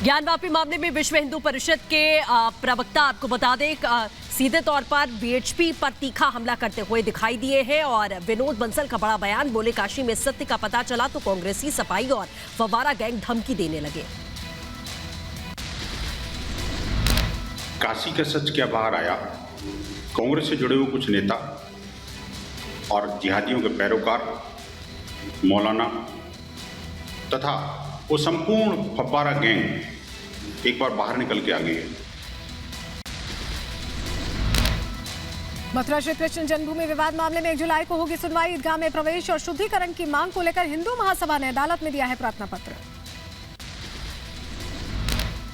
ज्ञानवापी मामले में विश्व हिंदू परिषद के प्रवक्ता आपको बता दें सीधे तौर पर बीएचपी पर तीखा हमला करते हुए दिखाई दिए हैं और विनोद बंसल का बड़ा बयान, बोले काशी में सत्य का पता चला तो कांग्रेसी सपाई और फव्वारा गैंग धमकी देने लगे। काशी का सच क्या बाहर आया? कांग्रेस से जुड़े हुए कुछ नेता और जिहादियों के पैरोकार मौलाना तथा वो संपूर्ण फव्वारा गैंग एक बार बाहर निकल के आ गई है। मथुरा श्री कृष्ण जन्मभूमि विवाद मामले में 1 जुलाई को होगी सुनवाई। ईदगाह में प्रवेश और शुद्धिकरण की मांग को लेकर हिंदू महासभा ने अदालत में दिया है प्रार्थना पत्र।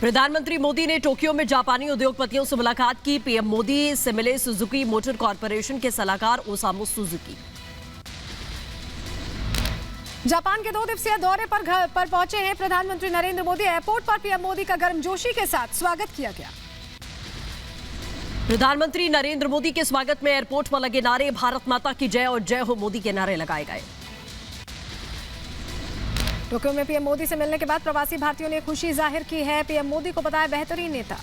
प्रधानमंत्री मोदी ने टोक्यो में जापानी उद्योगपतियों से मुलाकात की। पीएम मोदी से मिले सुजुकी मोटर कॉरपोरेशन के सलाहकार ओसामू सुजुकी। जापान के 2 दिवसीय दौरे पर पहुंचे हैं प्रधानमंत्री नरेंद्र मोदी। एयरपोर्ट पर पीएम मोदी का गर्मजोशी के साथ स्वागत किया गया। प्रधानमंत्री नरेंद्र मोदी के स्वागत में एयरपोर्ट पर लगे नारे, भारत माता की जय और जय हो मोदी के नारे लगाए गए। टोक्यो में पीएम मोदी से मिलने के बाद प्रवासी भारतीयों ने खुशी जाहिर की है। पीएम मोदी को बताया बेहतरीन नेता।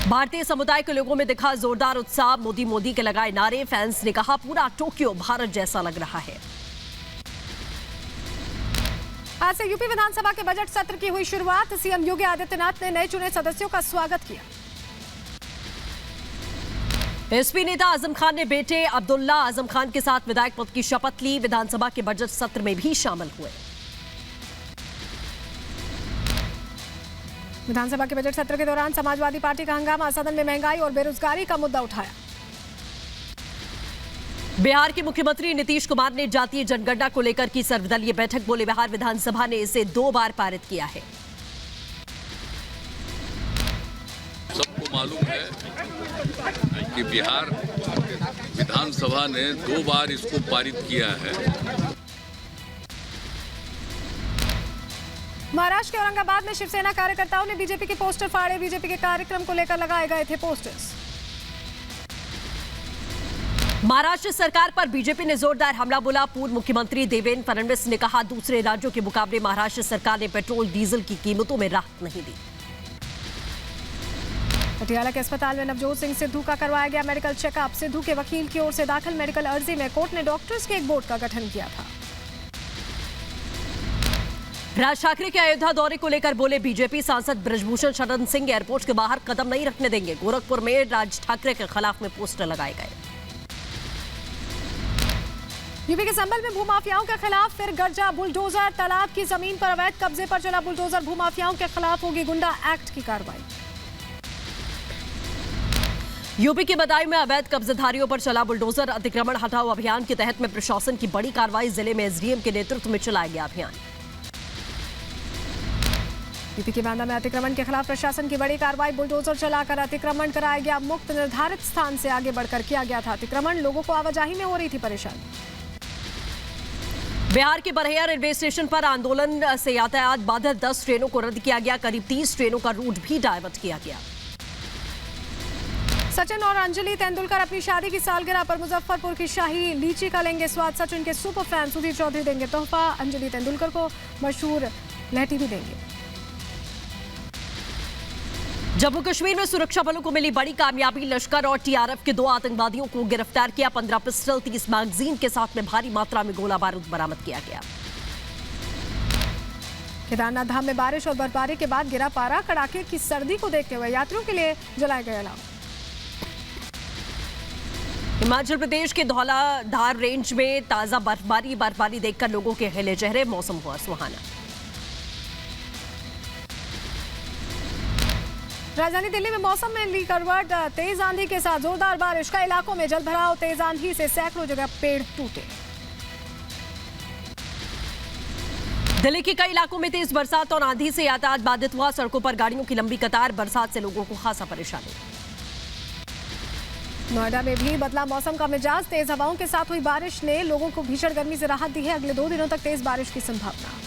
भारतीय समुदाय के लोगों में दिखा जोरदार उत्साह, मोदी के लगाए नारे। फैंस ने कहा पूरा टोक्यो भारत जैसा लग रहा है। आज से यूपी विधानसभा के बजट सत्र की हुई शुरुआत। सीएम योगी आदित्यनाथ ने नए चुने सदस्यों का स्वागत किया। एसपी नेता आजम खान ने बेटे अब्दुल्ला आजम खान के साथ विधायक पद की शपथ ली। विधानसभा के बजट सत्र में भी शामिल हुए। विधानसभा के बजट सत्र के दौरान समाजवादी पार्टी का हंगामा, सदन में महंगाई और बेरोजगारी का मुद्दा उठाया। बिहार के मुख्यमंत्री नीतीश कुमार ने जातीय जनगणना को लेकर की सर्वदलीय बैठक, बोले बिहार विधानसभा ने इसे 2 बार पारित किया है। सबको मालूम है कि बिहार विधानसभा ने 2 बार इसको पारित किया है। महाराष्ट्र के औरंगाबाद में शिवसेना कार्यकर्ताओं ने बीजेपी के पोस्टर फाड़े। बीजेपी के कार्यक्रम को लेकर लगाए गए थे पोस्टर्स। महाराष्ट्र सरकार पर बीजेपी ने जोरदार हमला बोला। पूर्व मुख्यमंत्री देवेंद्र फडणवीस ने कहा दूसरे राज्यों के मुकाबले महाराष्ट्र सरकार ने पेट्रोल डीजल की कीमतों में राहत नहीं दी। पटियाला के अस्पताल में नवजोत सिंह सिद्धू का करवाया गया मेडिकल चेकअप। सिद्धू के वकील की ओर से दाखिल मेडिकल अर्जी में कोर्ट ने डॉक्टर्स के एक बोर्ड का गठन किया था। राज ठाकरे के अयोध्या दौरे को लेकर बोले बीजेपी सांसद ब्रजभूषण शरण सिंह, एयरपोर्ट के बाहर कदम नहीं रखने देंगे। गोरखपुर में राज ठाकरे के खिलाफ में पोस्टर लगाए गए। यूपी के संभल में भूमाफियाओं के खिलाफ फिर गर्जा बुलडोजर। तालाब की जमीन पर अवैध कब्जे पर चला बुलडोजर। भूमाफियाओं के खिलाफ होगी गुंडा एक्ट की कार्रवाई। यूपी के बदायूं में अवैध कब्जेधारियों पर चला बुलडोजर। अतिक्रमण हटाओ अभियान के तहत में प्रशासन की बड़ी कार्रवाई। जिले में एसडीएम के नेतृत्व में चलाया गया अभियान। यूपी के बांदा में अतिक्रमण के खिलाफ प्रशासन की बड़ी कार्रवाई। बुलडोजर चलाकर अतिक्रमण कराया गया मुक्त। निर्धारित स्थान से आगे बढ़कर किया गया था अतिक्रमण। लोगों को आवाजाही में हो रही थी परेशानी। बिहार के बरैया रेलवे स्टेशन पर आंदोलन से यातायात बाधित। 10 ट्रेनों को रद्द किया गया। करीब 30 ट्रेनों का रूट भी डायवर्ट किया गया। सचिन और अंजलि तेंदुलकर अपनी शादी की सालगिरह पर मुजफ्फरपुर की शाही लीची का लेंगे स्वाद। सचिन के सुपर फैन सुधीर चौधरी देंगे तोहफा। अंजलि तेंदुलकर को मशहूर लहठी भी देंगे। जम्मू कश्मीर में सुरक्षा बलों को मिली बड़ी कामयाबी। लश्कर और टीआरएफ के 2 आतंकवादियों को गिरफ्तार किया। 15 पिस्टल 30 मैगजीन के साथ में भारी मात्रा में गोला बारूद बरामद किया गया। केदारनाथ धाम में बारिश और बर्फबारी के बाद गिरा पारा। कड़ाके की सर्दी को देखते हुए यात्रियों के लिए जलाए गए अलाव। हिमाचल प्रदेश के धौलाधार रेंज में ताजा बर्फबारी देखकर लोगों के खिले चेहरे। मौसम हुआ सुहाना। राजधानी दिल्ली में मौसम में ली करवट। तेज आंधी के साथ जोरदार बारिश। कई इलाकों में जलभराव। तेज आंधी से सैकड़ों जगह पेड़ टूटे। दिल्ली के कई इलाकों में तेज बरसात और आंधी से यातायात बाधित हुआ। सड़कों पर गाड़ियों की लंबी कतार। बरसात से लोगों को खासा परेशानी। नोएडा में भी बदला मौसम का मिजाज। तेज हवाओं के साथ हुई बारिश ने लोगों को भीषण गर्मी से राहत दी है। अगले 2 दिनों तक तेज बारिश की संभावना।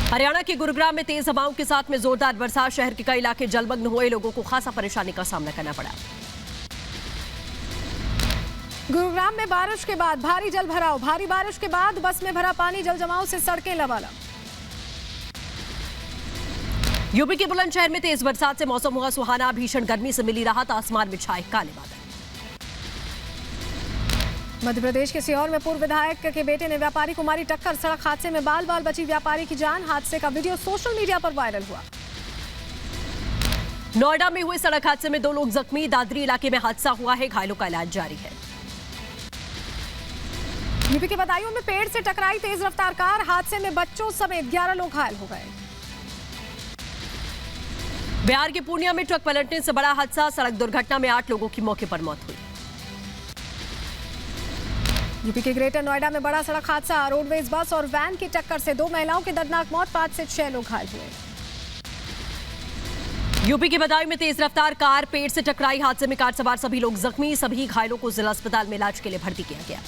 हरियाणा के गुरुग्राम में तेज हवाओं के साथ में जोरदार बरसात। शहर के कई इलाके जलमग्न हुए। लोगों को खासा परेशानी का सामना करना पड़ा। गुरुग्राम में बारिश के बाद भारी जल भराव, भारी बारिश के बाद बस में भरा पानी, जल जमाव से सड़कें लबालब। यूपी के बुलंदशहर में तेज बरसात से मौसम हुआ सुहाना, भीषण गर्मी से मिली राहत, आसमान में छाए काले बादल। मध्य प्रदेश के सीहोर में पूर्व विधायक के बेटे ने व्यापारी को मारी टक्कर, सड़क हादसे में बाल बाल बची व्यापारी की जान, हादसे का वीडियो सोशल मीडिया पर वायरल हुआ। नोएडा में हुए सड़क हादसे में 2 लोग जख्मी, दादरी इलाके में हादसा हुआ है, घायलों का इलाज जारी है। यूपी के बदायूं में पेड़ से टकराई तेज रफ्तार कार, हादसे में बच्चों समेत 11 लोग घायल हो गए। बिहार के पूर्णिया में ट्रक पलटने से बड़ा हादसा, सड़क दुर्घटना में 8 लोगों की मौके पर मौत हुई। यूपी के ग्रेटर नोएडा में बड़ा सड़क हादसा, रोडवेज बस और वैन की टक्कर से 2 महिलाओं की दर्दनाक मौत, 5 से 6 लोग घायल हुए। यूपी के बदायूं में तेज रफ्तार कार पेड़ से टकराई, हादसे में कार सवार सभी लोग जख्मी, सभी घायलों को जिला अस्पताल में इलाज के लिए भर्ती किया गया।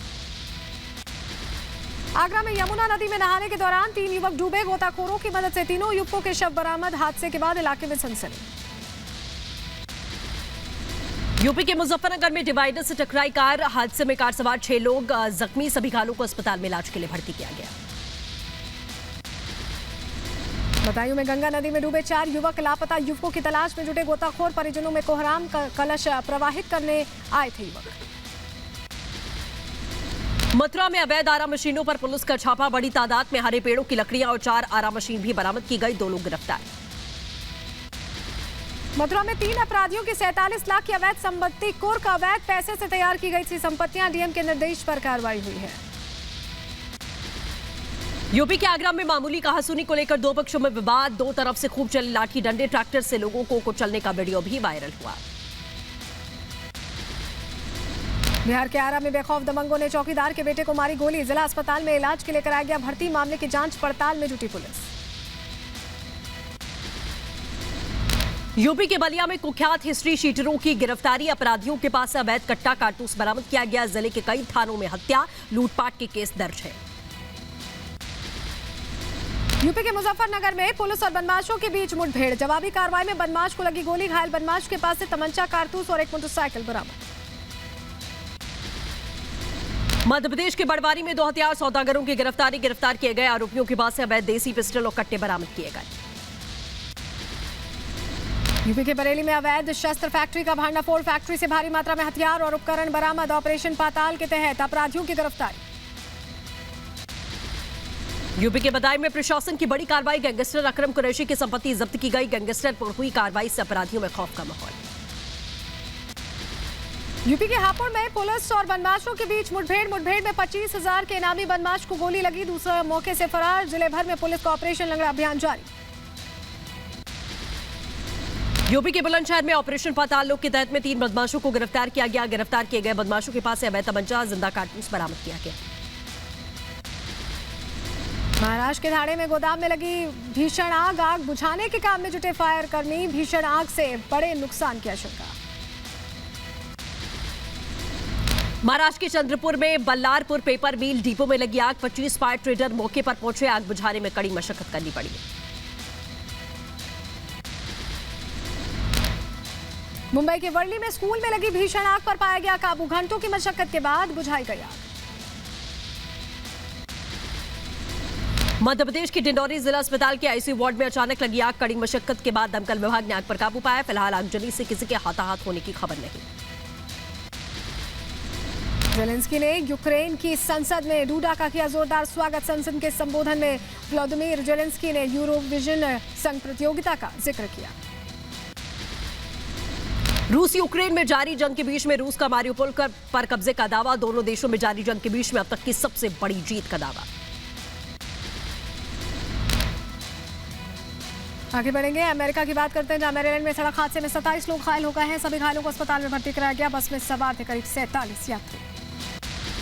आगरा में यमुना नदी में नहाने के दौरान 3 युवक डूबे, गोताखोरों की मदद से तीनों युवकों के शव बरामद, हादसे के बाद इलाके में सनसनी। यूपी के मुजफ्फरनगर में डिवाइडर से टकराई कार, हादसे में कार सवार 6 लोग जख्मी, सभी घायलों को अस्पताल में इलाज के लिए भर्ती किया गया। बदायूं में गंगा नदी में डूबे 4 युवक, लापता युवकों की तलाश में जुटे गोताखोर, परिजनों में कोहराम का कलश प्रवाहित करने आए थे युवक। मथुरा में अवैध आरा मशीनों पर पुलिस का छापा, बड़ी तादाद में हरे पेड़ों की लकड़ियां और 4 आरा मशीन भी बरामद की गई, 2 लोग गिरफ्तार। मथुरा में 3 अपराधियों की 47 लाख की अवैध संपत्ति कुर्क, अवैध पैसे से तैयार की गई थी संपत्तियां, डीएम के निर्देश पर कार्रवाई हुई है। यूपी के आगरा में मामूली कहासुनी को लेकर 2 पक्षों में विवाद, 2 तरफ से खूब चले लाठी डंडे, ट्रैक्टर से लोगों को कुचलने का वीडियो भी वायरल हुआ। बिहार के आरा में बेखौफ दबंगों ने चौकीदार के बेटे को मारी गोली, जिला अस्पताल में इलाज के लिए कराया गया भर्ती, मामले की जांच पड़ताल में जुटी पुलिस। यूपी के बलिया में कुख्यात हिस्ट्री शीटरों की गिरफ्तारी, अपराधियों के पास से अवैध कट्टा कारतूस बरामद किया गया, जिले के कई थानों में हत्या लूटपाट के केस दर्ज है। यूपी के मुजफ्फरनगर में पुलिस और बदमाशों के बीच मुठभेड़, जवाबी कार्रवाई में बदमाश को लगी गोली, घायल बदमाश के पास से तमंचा, कारतूस और एक मोटरसाइकिल बरामद। मध्य प्रदेश के बड़वानी में 2 हथियार सौदागरों की गिरफ्तारी, गिरफ्तार किए गए आरोपियों के पास से अवैध देसी पिस्टल और कट्टे बरामद किए गए। यूपी के बरेली में अवैध शस्त्र फैक्ट्री का भांडाफोड़, फैक्ट्री से भारी मात्रा में हथियार और उपकरण बरामद, ऑपरेशन पाताल के तहत अपराधियों की गिरफ्तारी। यूपी के बदायूं में प्रशासन की बड़ी कार्रवाई, गैंगस्टर अकरम कुरैशी की संपत्ति जब्त की गई, गैंगस्टर पर हुई कार्रवाई से अपराधियों में खौफ का माहौल। यूपी के हापुड़ में पुलिस और बदमाशों के बीच मुठभेड़ में 25,000 के इनामी बदमाश को गोली लगी, दूसरे मौके से फरार, जिले भर में पुलिस का ऑपरेशन लंगड़ा अभियान जारी। यूपी के बुलंदशहर में ऑपरेशन पाताल लोक के तहत में 3 बदमाशों को गिरफ्तार किया गया, गिरफ्तार किए गए बदमाशों के पास से अवैध तमंचा, जिंदा कारतूस बरामद किया गया। महाराष्ट्र के धाड़े में गोदाम में लगी भीषण आग, आग बुझाने के काम में जुटे फायर कर्मी, भीषण आग से बड़े नुकसान की आशंका। महाराष्ट्र के चंद्रपुर में बल्लारपुर पेपर मिल डिपो में लगी आग, 25 फायर ट्रेडर मौके पर पहुंचे, आग बुझाने में कड़ी मशक्कत करनी पड़ी। मुंबई के वर्ली में स्कूल में लगी भीषण आग पर पाया गया काबू, घंटों की मशक्कत के बाद बुझाई गई आग। मध्य प्रदेश के डिंडौरी जिला अस्पताल के आईसीयू वार्ड में अचानक लगी आग, कड़ी मशक्कत के बाद दमकल विभाग ने आग पर काबू पाया, फिलहाल आगजनी से किसी के हाथाहाथ होने की खबर नहीं। जेलेंस्की ने यूक्रेन की संसद में डूडा का किया जोरदार स्वागत, संसद के संबोधन में व्लादिमीर जेलेंस्की ने यूरोविजन संघ प्रतियोगिता का जिक्र किया। रूस यूक्रेन में जारी जंग के बीच में रूस का मारिउपोल पर कब्जे का दावा, दोनों देशों में जारी जंग के बीच में अब तक की सबसे बड़ी जीत का दावा। आगे बढ़ेंगे, अमेरिका की बात करते हैं, जहां मैरीलैंड में सड़क हादसे में 27 लोग घायल हो गए हैं, सभी घायलों को अस्पताल में भर्ती कराया गया, बस में सवार थे करीब 47 यात्री।